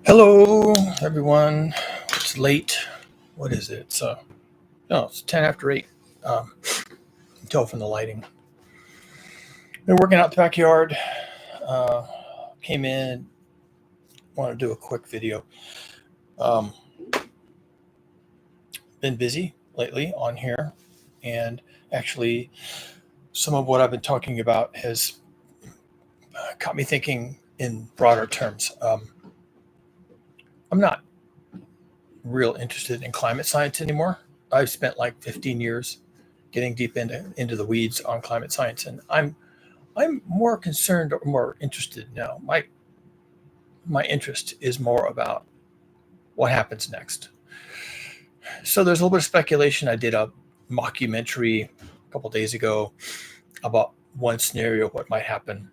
Hello, everyone. It's late. What is it? It's 10 after 8. You can tell from the lighting. Been working out the backyard. Uh, Came in. Want to do a quick video. Um, been busy lately on here, and actually, some of what I've been talking about has got me thinking in broader terms. I'm not real interested in climate science anymore. I've spent like 15 years getting deep into the weeds on climate science, and I'm more concerned or more interested now. My interest is more about what happens next. So there's a little bit of speculation. I did a mockumentary a couple days ago about one scenario, what might happen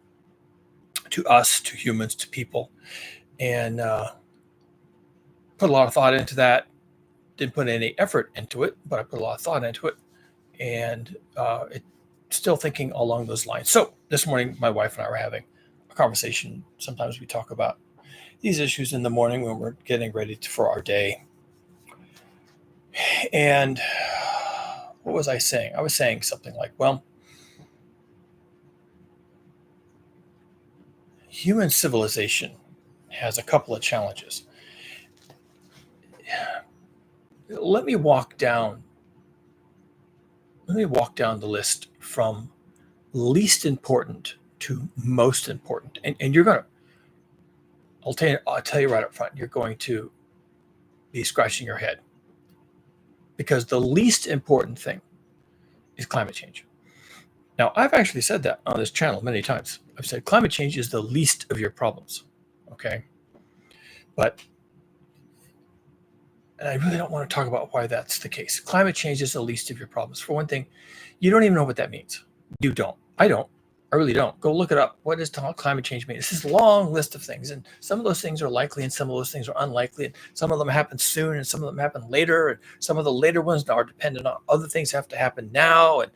to us, to humans, to people, and put a lot of thought into that. Didn't put any effort into it, but I put a lot of thought into it, and still thinking along those lines. So this morning, my wife and I were having a conversation. Sometimes we talk about these issues in the morning when we're getting ready for our day. And what was I saying? I was saying something like, well, human civilization has a couple of challenges. Let me walk down the list from least important to most important. And you're gonna I'll tell you right up front, you're going to be scratching your head. Because the least important thing is climate change. Now, I've actually said that on this channel many times. I've said climate change is the least of your problems, okay? But and I really don't want to talk about why that's the case. Climate change is the least of your problems. For one thing, you don't even know what that means. You don't. I don't. I really don't. Go look it up. What does climate change mean? This is a long list of things, and some of those things are likely, and some of those things are unlikely, and some of them happen soon, and some of them happen later, and some of the later ones are dependent on other things have to happen now, and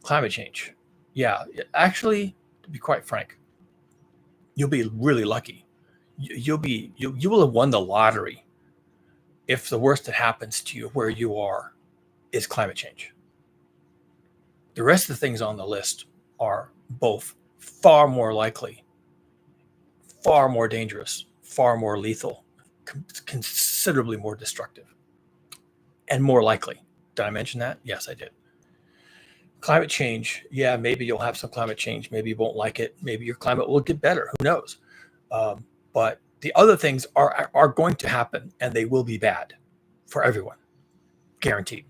climate change. Yeah, actually, to be quite frank, you'll be really lucky. You will have won the lottery if the worst that happens to you where you are is climate change. The rest of the things on the list are both far more likely, far more dangerous, far more lethal, considerably more destructive, and more likely. Did I mention that? Yes, I did. Climate change, yeah, maybe you'll have some climate change. Maybe you won't like it. Maybe your climate will get better. Who knows? But the other things are going to happen, and they will be bad for everyone, guaranteed.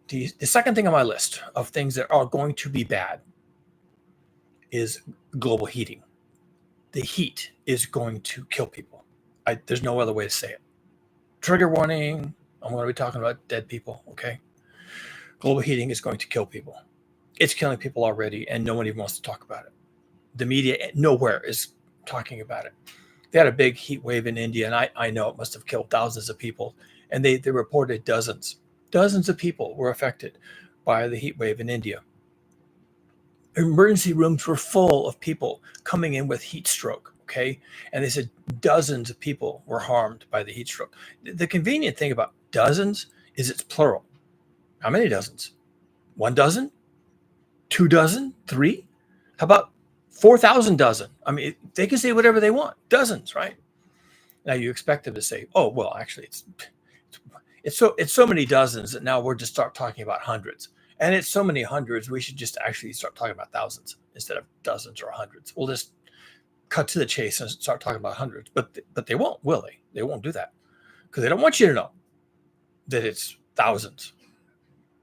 The second thing on my list of things that are going to be bad is global heating. The heat is going to kill people. There's no other way to say it. Trigger warning. I'm going to be talking about dead people, okay? Global heating is going to kill people. It's killing people already, and no one even wants to talk about it. The media nowhere is talking about it. They had a big heat wave in India, and I know it must have killed thousands of people, and they reported dozens of people were affected by the heat wave in India. Emergency rooms were full of people coming in with heat stroke, okay? And they said dozens of people were harmed by the heat stroke. The convenient thing about dozens is it's plural. How many dozens? 1 dozen? 2 dozen? 3? How about 4,000 dozen? I mean, they can say whatever they want. Dozens, right? Now you expect them to say, "Oh, well, actually, it's so many dozens that now we're just start talking about hundreds, and it's so many hundreds we should just actually start talking about thousands instead of dozens or hundreds." We'll just cut to the chase and start talking about hundreds, but they won't, will they? They won't do that because they don't want you to know that it's thousands.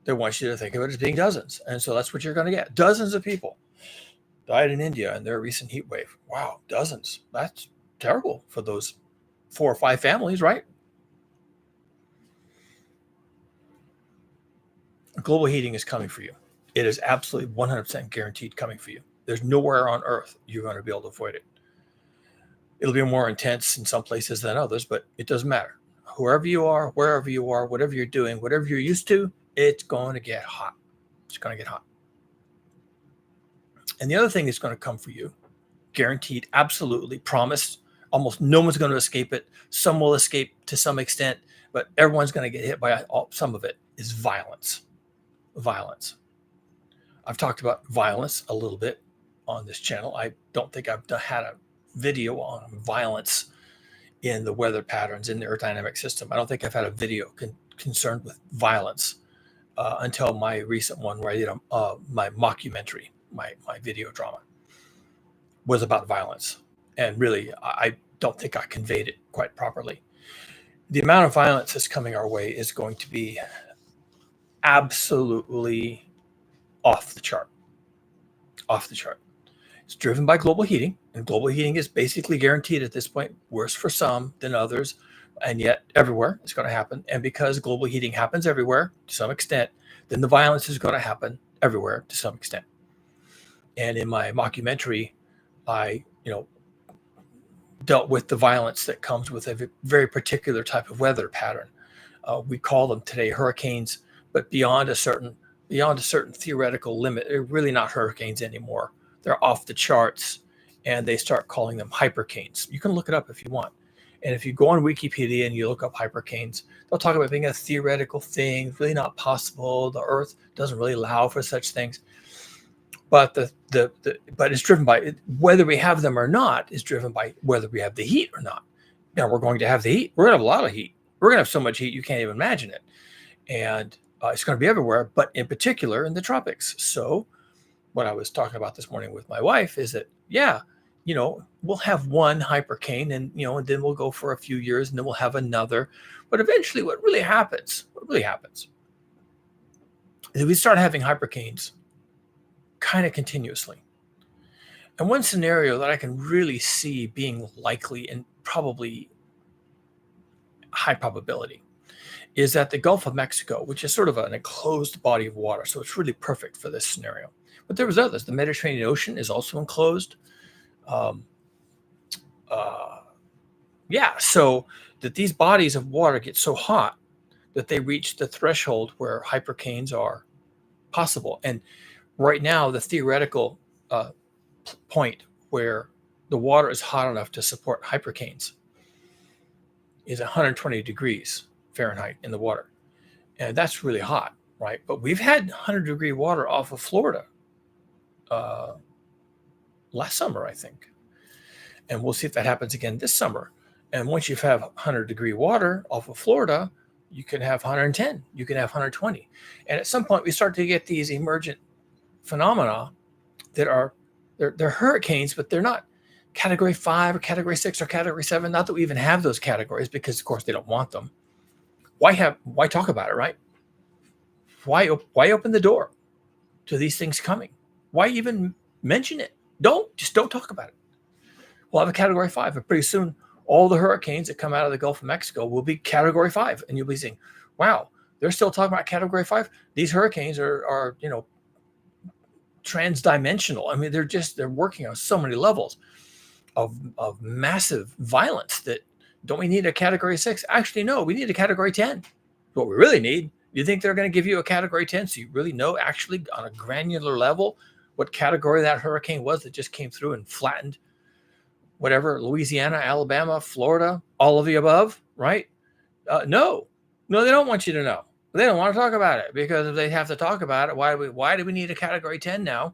They want you to think of it as being dozens, and so that's what you're going to get. Dozens of people died in India in their recent heat wave. Wow, dozens. That's terrible for those 4 or 5 families, right? Global heating is coming for you. It is absolutely 100% guaranteed coming for you. There's nowhere on earth you're going to be able to avoid it. It'll be more intense in some places than others, but it doesn't matter. Wherever you are, wherever you are, whatever you're doing, whatever you're used to, it's going to get hot. It's going to get hot. And the other thing that's going to come for you, guaranteed, absolutely promised. Almost no one's going to escape it. Some will escape to some extent, but everyone's going to get hit by some of it is violence. Violence. I've talked about violence a little bit on this channel. I don't think I've had a video on violence in the weather patterns in the Earth dynamic system. I don't think I've had a video concerned with violence until my recent one where I did my mockumentary, my video drama was about violence. And really, I don't think I conveyed it quite properly. The amount of violence that's coming our way is going to be absolutely off the chart. Off the chart. It's driven by global heating, and global heating is basically guaranteed at this point, worse for some than others, and yet everywhere it's going to happen. And because global heating happens everywhere to some extent, then the violence is going to happen everywhere to some extent. And in my mockumentary, I, dealt with the violence that comes with a very particular type of weather pattern. We call them today hurricanes, but beyond a certain theoretical limit, they're really not hurricanes anymore. They're off the charts, and they start calling them hypercanes. You can look it up if you want. And if you go on Wikipedia and you look up hypercanes, they'll talk about being a theoretical thing, really not possible. The Earth doesn't really allow for such things. But but it's driven by whether we have them or not is driven by whether we have the heat or not. Now we're going to have the heat. We're going to have a lot of heat. We're going to have so much heat you can't even imagine it, and it's going to be everywhere. But in particular in the tropics. So what I was talking about this morning with my wife is that we'll have one hypercane, and and then we'll go for a few years, and then we'll have another. But eventually, what really happens is we start having hypercanes kind of continuously. And one scenario that I can really see being likely and probably high probability is that the Gulf of Mexico, which is sort of an enclosed body of water, so it's really perfect for this scenario. But there was others. The Mediterranean Ocean is also enclosed. So that these bodies of water get so hot that they reach the threshold where hypercanes are possible. And right now, the theoretical point where the water is hot enough to support hypercanes is 120 degrees Fahrenheit in the water. And that's really hot, right? But we've had 100-degree water off of Florida last summer, I think. And we'll see if that happens again this summer. And once you have 100-degree water off of Florida, you can have 110, you can have 120. And at some point, we start to get these emergent phenomena that are they're hurricanes, but they're not category 5 or category 6 or category 7. Not that we even have those categories, because of course they don't want them. Why talk about it, right? Why open the door to these things coming? Why even mention it? Don't talk about it. We'll have a category 5, and pretty soon all the hurricanes that come out of the Gulf of Mexico will be category 5, and you'll be saying, wow, they're still talking about category 5. These hurricanes are transdimensional. I mean, they're working on so many levels of massive violence that don't we need a category 6? Actually, no, we need a category 10. What we really need, you think they're going to give you a category 10 so you really know actually on a granular level what category that hurricane was that just came through and flattened whatever, Louisiana, Alabama, Florida, all of the above, right? No, they don't want you to know. They don't want to talk about it, because if they have to talk about it, why do we need a category 10 now?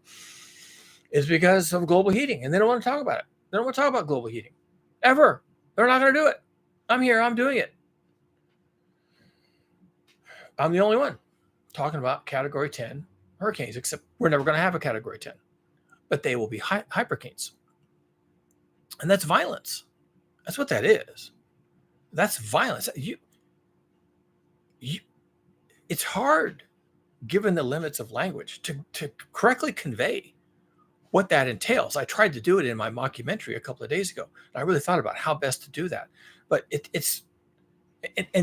Is because of global heating, and they don't want to talk about it. They don't want to talk about global heating ever. They're not going to do it. I'm here. I'm doing it. I'm the only one talking about category 10 hurricanes, except we're never going to have a category 10, but they will be hypercanes. And that's violence. That's what that is. That's violence. It's hard, given the limits of language, to correctly convey what that entails. I tried to do it in my mockumentary a couple of days ago. And I really thought about how best to do that. But it's a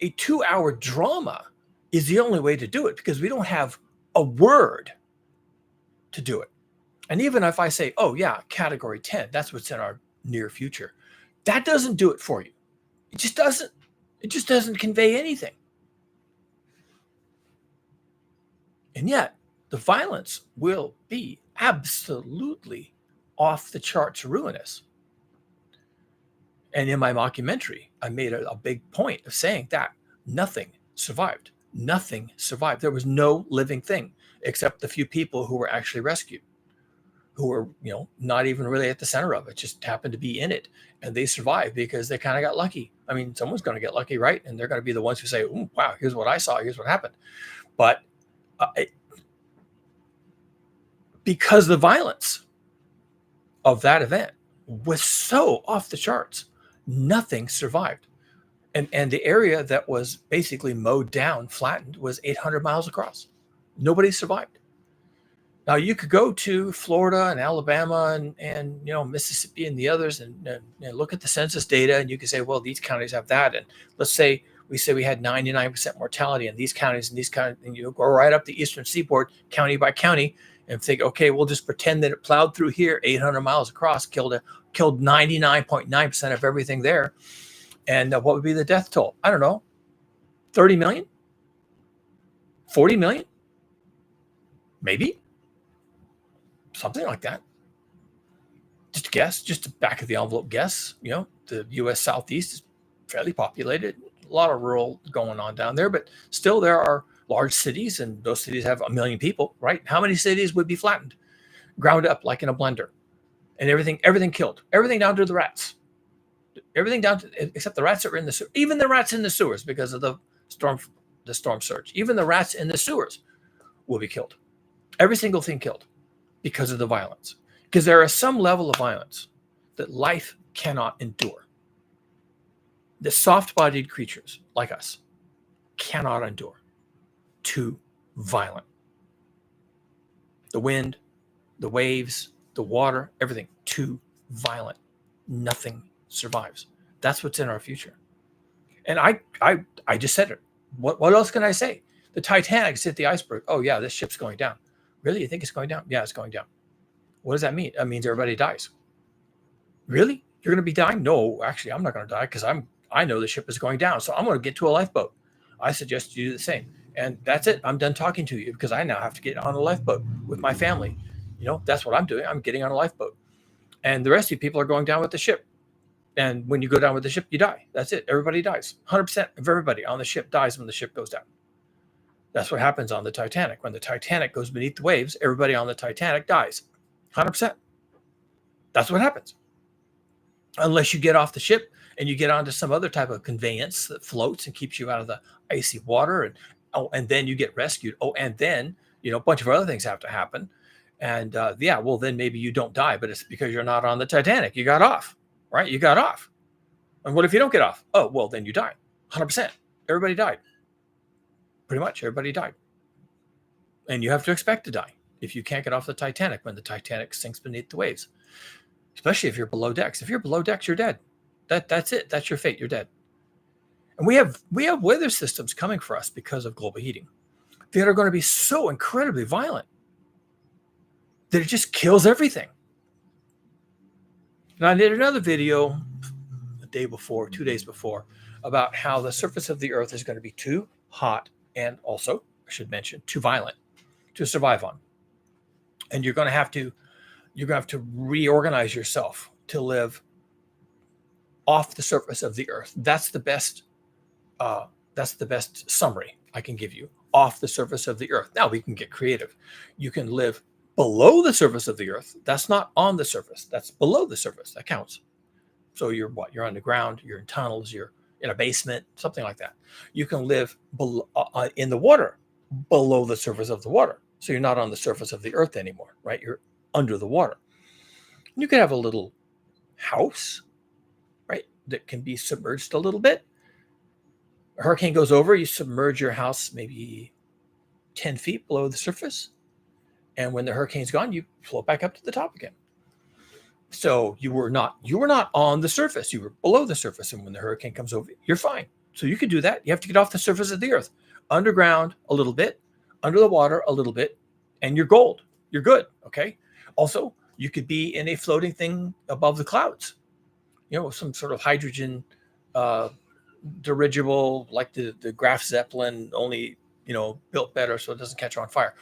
2-hour drama is the only way to do it, because we don't have a word to do it. And even if I say, oh yeah, category 10, that's what's in our near future, that doesn't do it for you. It just doesn't convey anything. And yet the violence will be absolutely off the charts ruinous. And in my mockumentary, I made a big point of saying that nothing survived. Nothing survived. There was no living thing except the few people who were actually rescued, who were, not even really at the center of it, just happened to be in it. And they survived because they kind of got lucky. I mean, someone's going to get lucky, right? And they're going to be the ones who say, "Ooh, wow, here's what I saw. Here's what happened." But because the violence of that event was so off the charts, nothing survived. And the area that was basically mowed down, flattened, was 800 miles across. Nobody survived. Now, you could go to Florida and Alabama and Mississippi and the others and look at the census data, and you can say, well, these counties have that. And let's say we had 99% mortality in these counties and these counties, and you go right up the eastern seaboard, county by county, and think, okay, we'll just pretend that it plowed through here 800 miles across, killed 99.9% of everything there. And what would be the death toll? I don't know, 30 million? 40 million? Maybe? Something like that. Just a guess, just a back of the envelope guess. The U.S. Southeast is fairly populated. A lot of rural going on down there, but still there are large cities, and those cities have 1 million people, right? How many cities would be flattened, ground up like in a blender, and everything killed, everything down to the rats, everything down to, except the rats that were in the sewer, even the rats in the sewers because of the storm surge, even the rats in the sewers will be killed. Every single thing killed because of the violence. Because there is some level of violence that life cannot endure. The soft-bodied creatures like us cannot endure. Too violent. The wind, the waves, the water, everything too violent. Nothing survives. That's what's in our future. And I just said it. What else can I say? The Titanic hit the iceberg. Oh yeah, this ship's going down. Really? You think it's going down? Yeah, it's going down. What does that mean? That means everybody dies. Really? You're going to be dying? No, actually, I'm not going to die because I know the ship is going down. So I'm going to get to a lifeboat. I suggest you do the same. And that's it. I'm done talking to you because I now have to get on a lifeboat with my family. That's what I'm doing. I'm getting on a lifeboat. And the rest of you people are going down with the ship. And when you go down with the ship, you die. That's it. Everybody dies. 100% of everybody on the ship dies when the ship goes down. That's what happens on the Titanic. When the Titanic goes beneath the waves, everybody on the Titanic dies. 100%. That's what happens. Unless you get off the ship and you get onto some other type of conveyance that floats and keeps you out of the icy water, and then you get rescued. Oh, and then a bunch of other things have to happen. And then maybe you don't die, but it's because you're not on the Titanic. You got off, right? You got off. And what if you don't get off? Oh, well, then you die. 100%. Everybody died. Pretty much everybody died. And you have to expect to die if you can't get off the Titanic when the Titanic sinks beneath the waves. Especially if you're below decks. If you're below decks, you're dead. That's it. That's your fate. You're dead. And we have weather systems coming for us because of global heating that are going to be so incredibly violent that it just kills everything. And I did another video the day before, 2 days before, about how the surface of the Earth is going to be too hot and also, I should mention, too violent to survive on. And you're going to have to reorganize yourself to live off the surface of the Earth. That's the best summary I can give you. Off the surface of the Earth. Now we can get creative. You can live below the surface of the Earth. That's not on the surface. That's below the surface. That counts. So you're underground. You're in tunnels. You're in a basement. Something like that. You can live below, in the water, below the surface of the water. So you're not on the surface of the Earth anymore, right? You're under the water. You can have a little house, right, that can be submerged a little bit. A hurricane goes over, you submerge your house maybe 10 feet below the surface. And when the hurricane's gone, you float back up to the top again. So you were not on the surface. You were below the surface. And when the hurricane comes over, you're fine. So you could do that. You have to get off the surface of the Earth, underground a little bit, under the water a little bit, and you're gold. You're good. Okay. Also, you could be in a floating thing above the clouds, some sort of hydrogen dirigible like the Graf Zeppelin, only, built better so it doesn't catch on fire.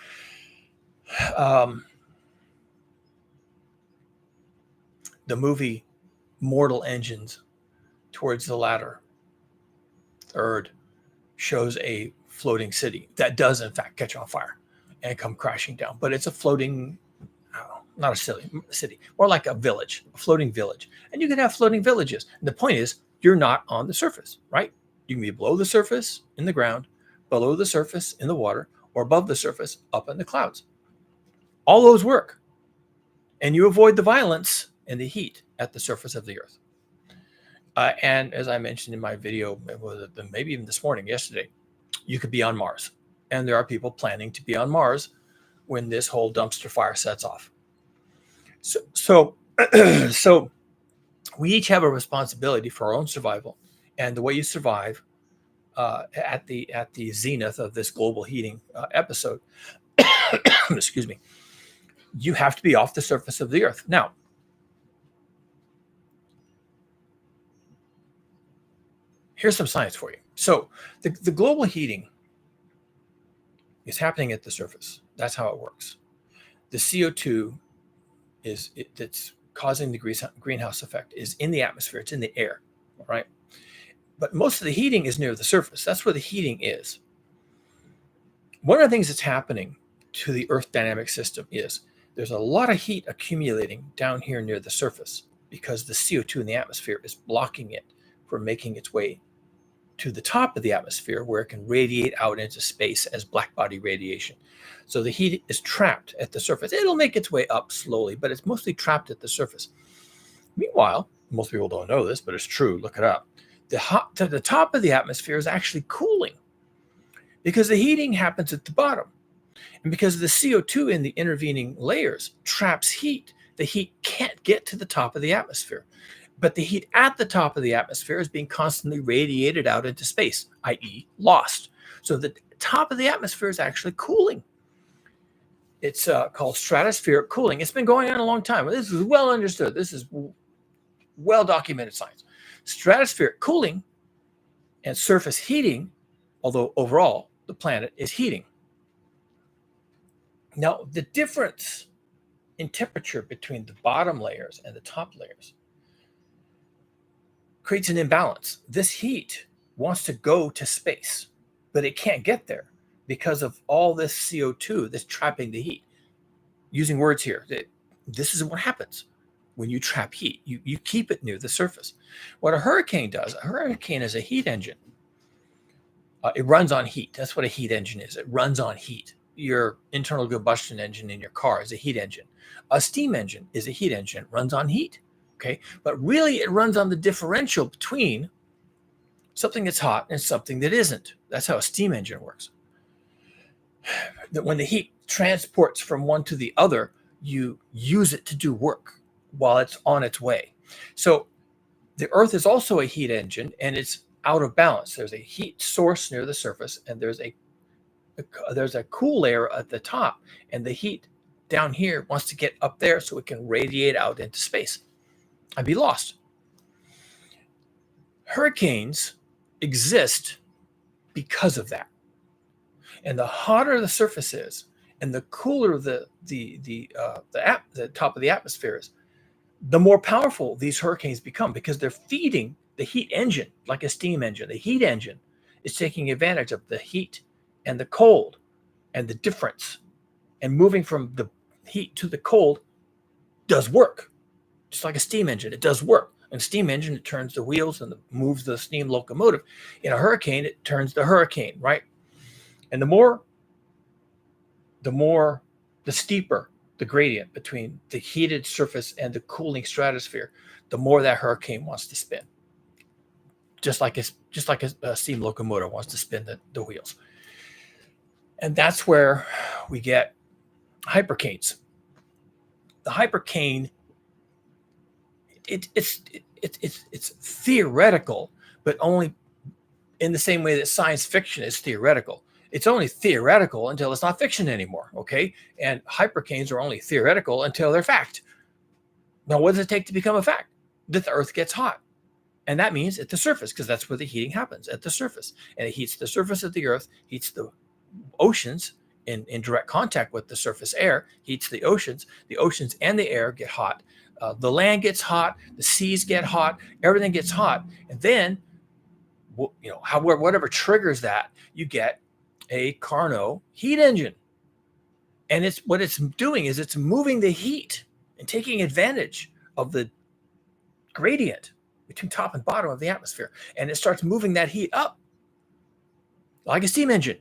the movie Mortal Engines, towards the latter third, shows a floating city that does in fact catch on fire and come crashing down. But it's a floating, not a city, more like a village, a floating village. And you can have floating villages. And the point is, you're not on the surface, right? You can be below the surface in the ground, below the surface in the water, or above the surface up in the clouds. All those work. And you avoid the violence and the heat at the surface of the earth. And as I mentioned in my video, maybe even this morning, yesterday, you could be on Mars. And there are people planning to be on Mars when this whole dumpster fire sets off. So we each have a responsibility for our own survival. And the way you survive at the zenith of this global heating episode, excuse me, you have to be off the surface of the earth. Now, here's some science for you. So the global heating is happening at the surface. That's how it works. The CO2 that's causing the greenhouse effect is in the atmosphere. It's in the air, all right? But most of the heating is near the surface. That's where the heating is. One of the things that's happening to the Earth dynamic system is there's a lot of heat accumulating down here near the surface because the CO2 in the atmosphere is blocking it from making its way to the top of the atmosphere where it can radiate out into space as black body radiation. So the heat is trapped at the surface. It'll make its way up slowly, but it's mostly trapped at the surface. Meanwhile, most people don't know this, but it's true. Look it up. The top of the atmosphere is actually cooling because the heating happens at the bottom. And because the CO2 in the intervening layers traps heat, the heat can't get to the top of the atmosphere. But the heat at the top of the atmosphere is being constantly radiated out into space, i.e. lost. So the top of the atmosphere is actually cooling. It's called stratospheric cooling. It's been going on a long time. This is well understood. This is well-documented science. Stratospheric cooling and surface heating, although overall the planet is heating. Now, the difference in temperature between the bottom layers and the top layers creates an imbalance. This heat wants to go to space, but it can't get there because of all this CO2 that's trapping the heat. Using words here, this is what happens when you trap heat. You keep it near the surface. What a hurricane does, a hurricane is a heat engine. It runs on heat. That's what a heat engine is. It runs on heat. Your internal combustion engine in your car is a heat engine. A steam engine is a heat engine. It runs on heat. Okay, but really it runs on the differential between something that's hot and something that isn't. That's how a steam engine works. That when the heat transports from one to the other, you use it to do work while it's on its way. So the Earth is also a heat engine, and it's out of balance. There's a heat source near the surface, and there's a cool layer at the top, and the heat down here wants to get up there so it can radiate out into space and be lost. Hurricanes exist because of that. And the hotter the surface is, and the cooler the top of the atmosphere is, the more powerful these hurricanes become because they're feeding the heat engine like a steam engine. The heat engine is taking advantage of the heat and the cold and the difference. And moving from the heat to the cold does work. Just like a steam engine, it does work. In a steam engine, it turns the wheels and moves the steam locomotive. In a hurricane, it turns the hurricane, right? And the steeper the gradient between the heated surface and the cooling stratosphere, the more that hurricane wants to spin. Just like a steam locomotive wants to spin the wheels. And that's where we get hypercanes. The hypercane, it's theoretical, but only in the same way that science fiction is theoretical. It's only theoretical until it's not fiction anymore, okay? And hypercanes are only theoretical until they're fact. Now, what does it take to become a fact? That the Earth gets hot. And that means at the surface, because that's where the heating happens, at the surface. And it heats the surface of the Earth, heats the oceans, in direct contact with the surface air, heats the oceans. The oceans and the air get hot. The land gets hot. The seas get hot. Everything gets hot. And then, whatever triggers that, you get a Carnot heat engine. And what it's doing is it's moving the heat and taking advantage of the gradient between top and bottom of the atmosphere. And it starts moving that heat up like a steam engine.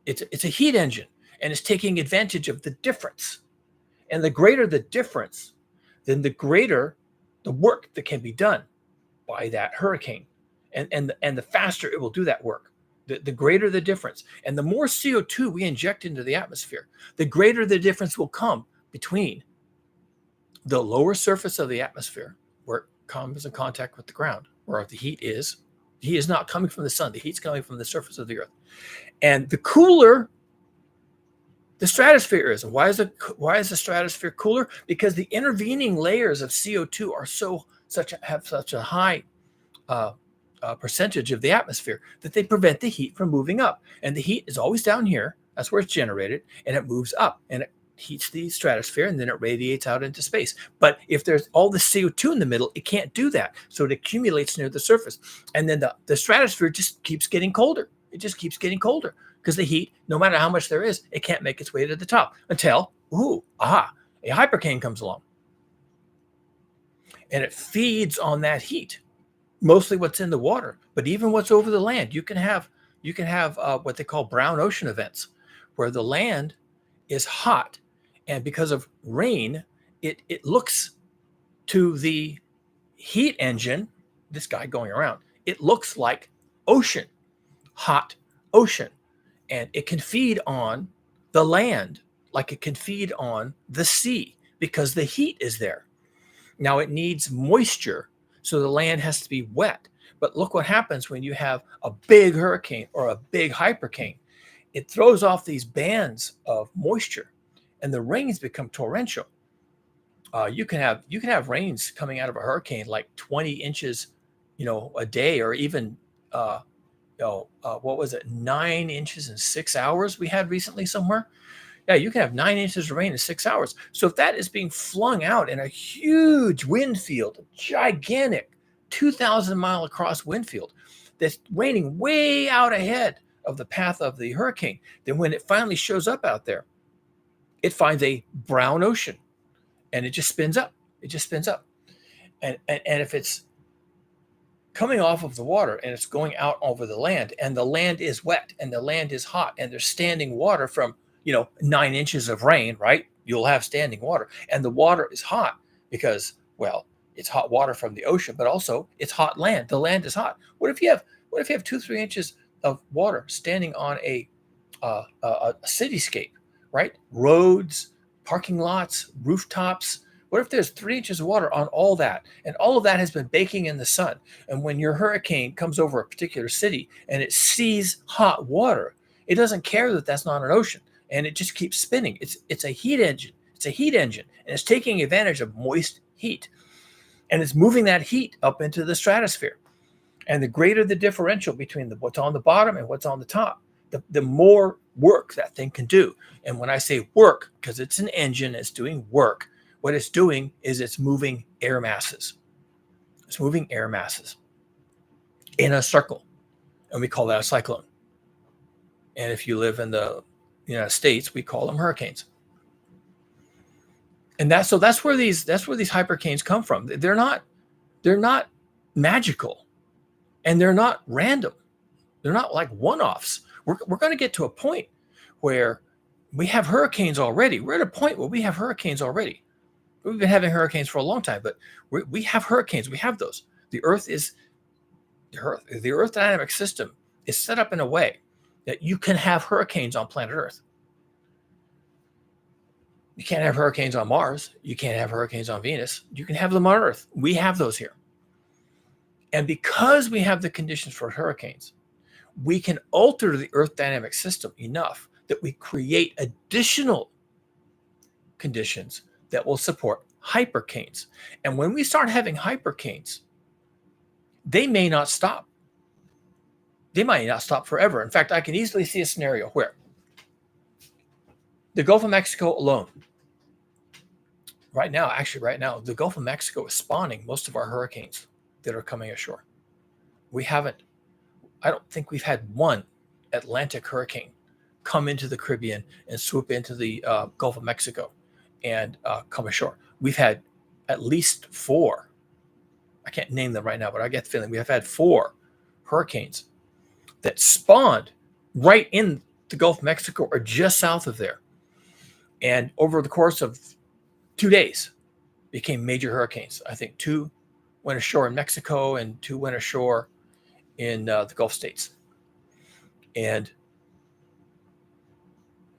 It's a heat engine, and it's taking advantage of the difference. And the greater the difference, then the greater the work that can be done by that hurricane. And the faster it will do that work. The greater the difference. And the more CO2 we inject into the atmosphere, the greater the difference will come between the lower surface of the atmosphere, where it comes in contact with the ground, where the heat is. The heat is not coming from the sun. The heat's coming from the surface of the earth. And the cooler the stratosphere is. And why is the stratosphere cooler? Because the intervening layers of CO2 have such a high percentage of the atmosphere that they prevent the heat from moving up. And the heat is always down here. That's where it's generated, and it moves up, and it heats the stratosphere, and then it radiates out into space. But if there's all the CO2 in the middle, it can't do that. So it accumulates near the surface. And then the stratosphere just keeps getting colder. It just keeps getting colder because the heat, no matter how much there is, it can't make its way to the top until, a hypercane comes along. And it feeds on that heat, mostly what's in the water, but even what's over the land. You can have what they call brown ocean events, where the land is hot, and because of rain, it looks to the heat engine, this guy going around, it looks like ocean, hot ocean, and it can feed on the land like it can feed on the sea because the heat is there. Now it needs moisture, so the land has to be wet. But look what happens when you have a big hurricane or a big hypercane. It throws off these bands of moisture, and the rains become torrential. You can have rains coming out of a hurricane like 20 inches, a day, or even what was it, 9 inches in 6 hours we had recently somewhere. Yeah, you can have 9 inches of rain in 6 hours. So if that is being flung out in a huge wind field, a gigantic 2,000 mile across wind field that's raining way out ahead of the path of the hurricane, then when it finally shows up out there, it finds a brown ocean, and it just spins up. It just spins up. And if it's coming off of the water and it's going out over the land, and the land is wet and the land is hot, and there's standing water from 9 inches of rain, right? You'll have standing water, and the water is hot because, well, it's hot water from the ocean, but also it's hot land. The land is hot. What if you have 2-3 inches of water standing on a cityscape, right? Roads, parking lots, rooftops. What if there's 3 inches of water on all that, and all of that has been baking in the sun? And when your hurricane comes over a particular city and it sees hot water, it doesn't care that that's not an ocean, and it just keeps spinning. It's a heat engine. It's a heat engine, and it's taking advantage of moist heat, and it's moving that heat up into the stratosphere. And the greater the differential between what's on the bottom and what's on the top, the more work that thing can do. And when I say work, because it's an engine, it's doing work, what it's doing is it's moving air masses. It's moving air masses in a circle, and we call that a cyclone. And if you live in the United States, we call them hurricanes. And that's where these hypercanes come from. They're not magical, and they're not random. They're not like one-offs. We're going to get to a point where we have hurricanes already. We're at a point where we have hurricanes already. We've been having hurricanes for a long time, but we have hurricanes. We have those. The Earth dynamic system is set up in a way that you can have hurricanes on planet Earth. You can't have hurricanes on Mars. You can't have hurricanes on Venus. You can have them on Earth. We have those here. And because we have the conditions for hurricanes, we can alter the Earth dynamic system enough that we create additional conditions that will support hypercanes. And when we start having hypercanes, they may not stop. They might not stop forever. In fact, I can easily see a scenario where The Gulf of Mexico alone, right now, the Gulf of Mexico is spawning most of our hurricanes that are coming ashore. I don't think we've had one Atlantic hurricane come into the Caribbean and swoop into the Gulf of Mexico and come ashore. We've had at least 4. I can't name them right now, but I get the feeling we have had 4 hurricanes that spawned right in the Gulf of Mexico or just south of there. And over the course of 2 days, became major hurricanes. I think 2 went ashore in Mexico and 2 went ashore in the Gulf states. And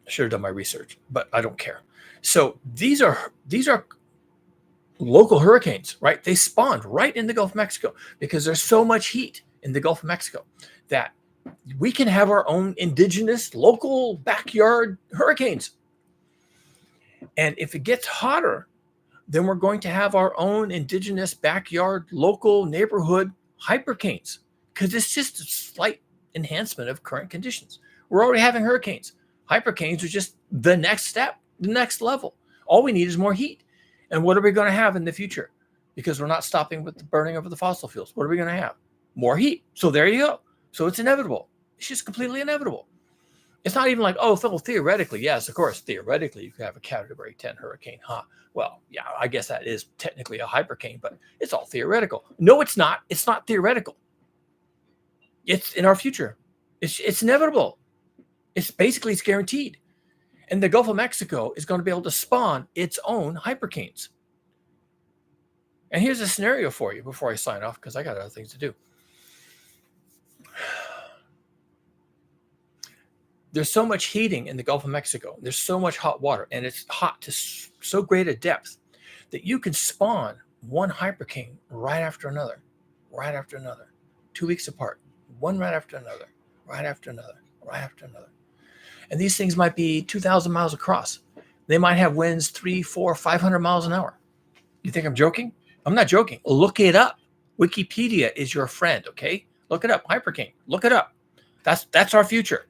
I should have done my research, but I don't care. So these are local hurricanes, right? They spawned right in the Gulf of Mexico because there's so much heat in the Gulf of Mexico that we can have our own indigenous local backyard hurricanes. And if it gets hotter, then we're going to have our own indigenous backyard local neighborhood hypercanes, because it's just a slight enhancement of current conditions. We're already having hurricanes. Hypercanes are just the next step, the next level. All we need is more heat. And what are we going to have in the future? Because we're not stopping with the burning of the fossil fuels. What are we going to have? More heat. So there you go. So it's inevitable. It's just completely inevitable. It's not even like, oh, theoretically, yes, of course, theoretically, you could have a Category 10 hurricane, huh? Well, yeah, I guess that is technically a hypercane, but it's all theoretical. No, it's not. It's not theoretical. It's in our future. It's inevitable. It's guaranteed. And the Gulf of Mexico is going to be able to spawn its own hypercanes. And here's a scenario for you before I sign off, because I got other things to do. There's so much heating in the Gulf of Mexico. There's so much hot water, and it's hot to so great a depth that you can spawn one hypercane right after another, 2 weeks apart, one right after another, right after another, right after another. And these things might be 2,000 miles across. They might have winds 300, 400, 500 miles an hour. You think I'm joking? I'm not joking. Look it up. Wikipedia is your friend, okay? Look it up. Hypercane. Look it up. That's our future.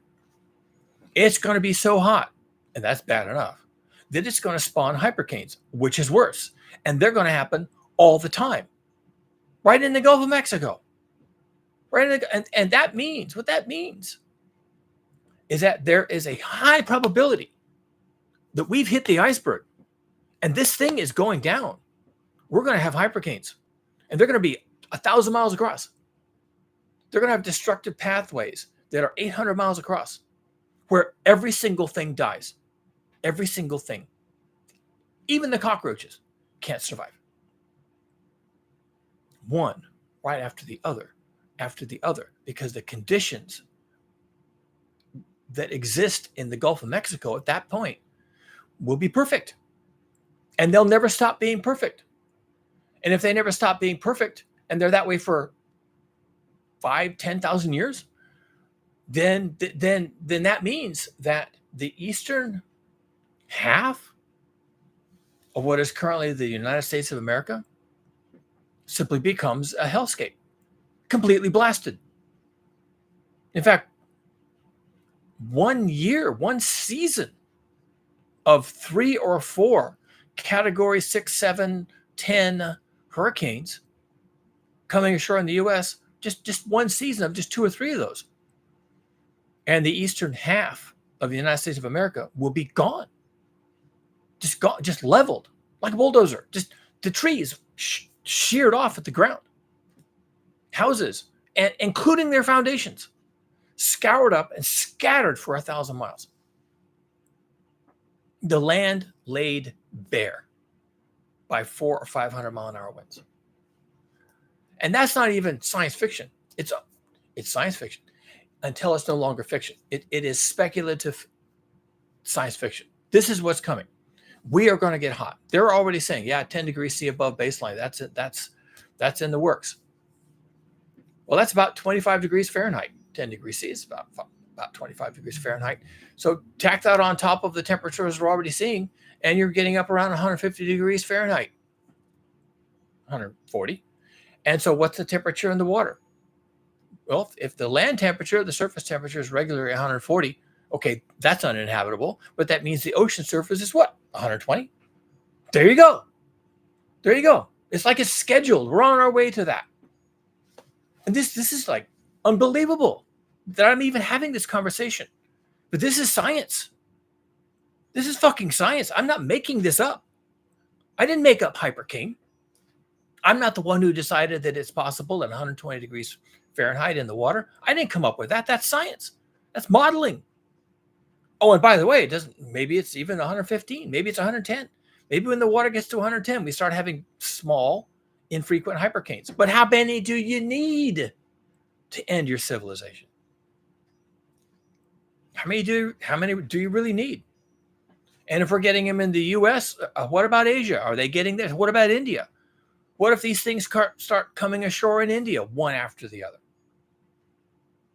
It's going to be so hot, and that's bad enough, that it's going to spawn hypercanes, which is worse. And they're going to happen all the time, right in the Gulf of Mexico. And that means, what that means is that there is a high probability that we've hit the iceberg, and this thing is going down. We're going to have hypercanes, and they're going to be 1,000 miles across. They're going to have destructive pathways that are 800 miles across, where every single thing dies. Every single thing. Even the cockroaches can't survive. One right after the other, because the conditions that exist in the Gulf of Mexico at that point will be perfect. And they'll never stop being perfect. And if they never stop being perfect, and they're that way for 5,000, 10,000 years, then that means that the eastern half of what is currently the United States of America simply becomes a hellscape, completely blasted. In fact, 1 year, 1 season of 3 or 4 Category 6, 7, 10 hurricanes coming ashore in the U.S., just 1 season of just 2 or 3 of those, and the eastern half of the United States of America will be gone. Just gone, just leveled like a bulldozer. Just the trees sheared off at the ground. Houses, and including their foundations, scoured up and scattered for 1,000 miles. The land laid bare by 400 or 500 mile an hour winds. And that's not even science fiction. It's science fiction until it's no longer fiction. It is speculative science fiction. This is what's coming. We are going to get hot. They're already saying, 10 degrees C above baseline. That's it. That's in the works. Well, that's about 25 degrees Fahrenheit. 10 degrees C is about 25 degrees Fahrenheit. So tack that on top of the temperatures we're already seeing, and you're getting up around 150 degrees Fahrenheit, 140. And so what's the temperature in the water? Well, if the land temperature, the surface temperature is regularly 140, Okay, that's uninhabitable, but that means the ocean surface is what? 120? There you go. There you go. It's like it's scheduled. We're on our way to that. And this is like unbelievable that I'm even having this conversation. But this is science. This is fucking science. I'm not making this up. I didn't make up hypercane. I'm not the one who decided that it's possible at 120 degrees Fahrenheit in the water. I didn't come up with that. That's science. That's modeling. Oh, and by the way, it doesn't. Maybe it's even 115. Maybe it's 110. Maybe when the water gets to 110, we start having small, infrequent hypercanes. But how many do you need to end your civilization? How many do you really need? And if we're getting them in the U.S., what about Asia? Are they getting this? What about India? What if these things start coming ashore in India, one after the other?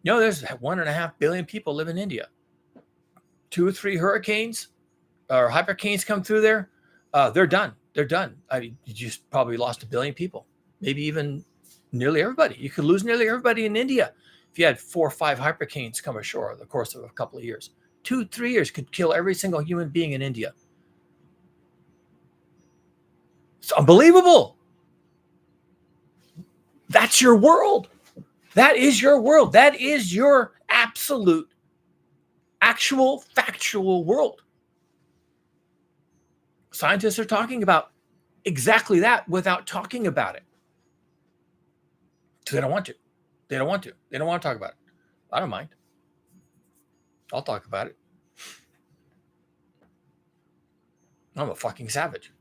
You know, there's 1.5 billion people live in India. 2 or 3 hurricanes or hypercanes come through there, they're done. They're done. I mean, you just probably lost 1 billion people, maybe even nearly everybody. You could lose nearly everybody in India if you had 4 or 5 hypercanes come ashore in the course of a couple of years. 2, 3 years could kill every single human being in India. It's unbelievable. That's your world. That is your world. That is your absolute, actual, factual world. Scientists are talking about exactly that without talking about it. So they don't want to. They don't want to. They don't want to talk about it. I don't mind. I'll talk about it. I'm a fucking savage.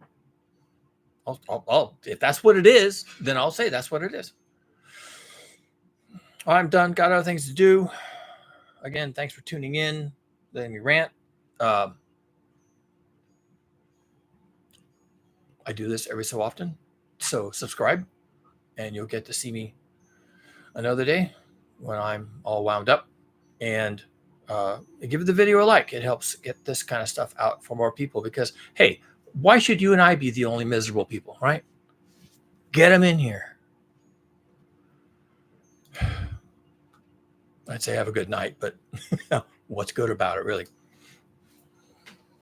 I'll if that's what it is, then I'll say that's what it is. I'm done. Got other things to do. Again, thanks for tuning in, letting me rant. I do this every so often. So subscribe, and you'll get to see me another day when I'm all wound up. And give the video a like. It helps get this kind of stuff out for more people because, hey, why should you and I be the only miserable people, right? Get them in here. I'd say have a good night, but what's good about it, really?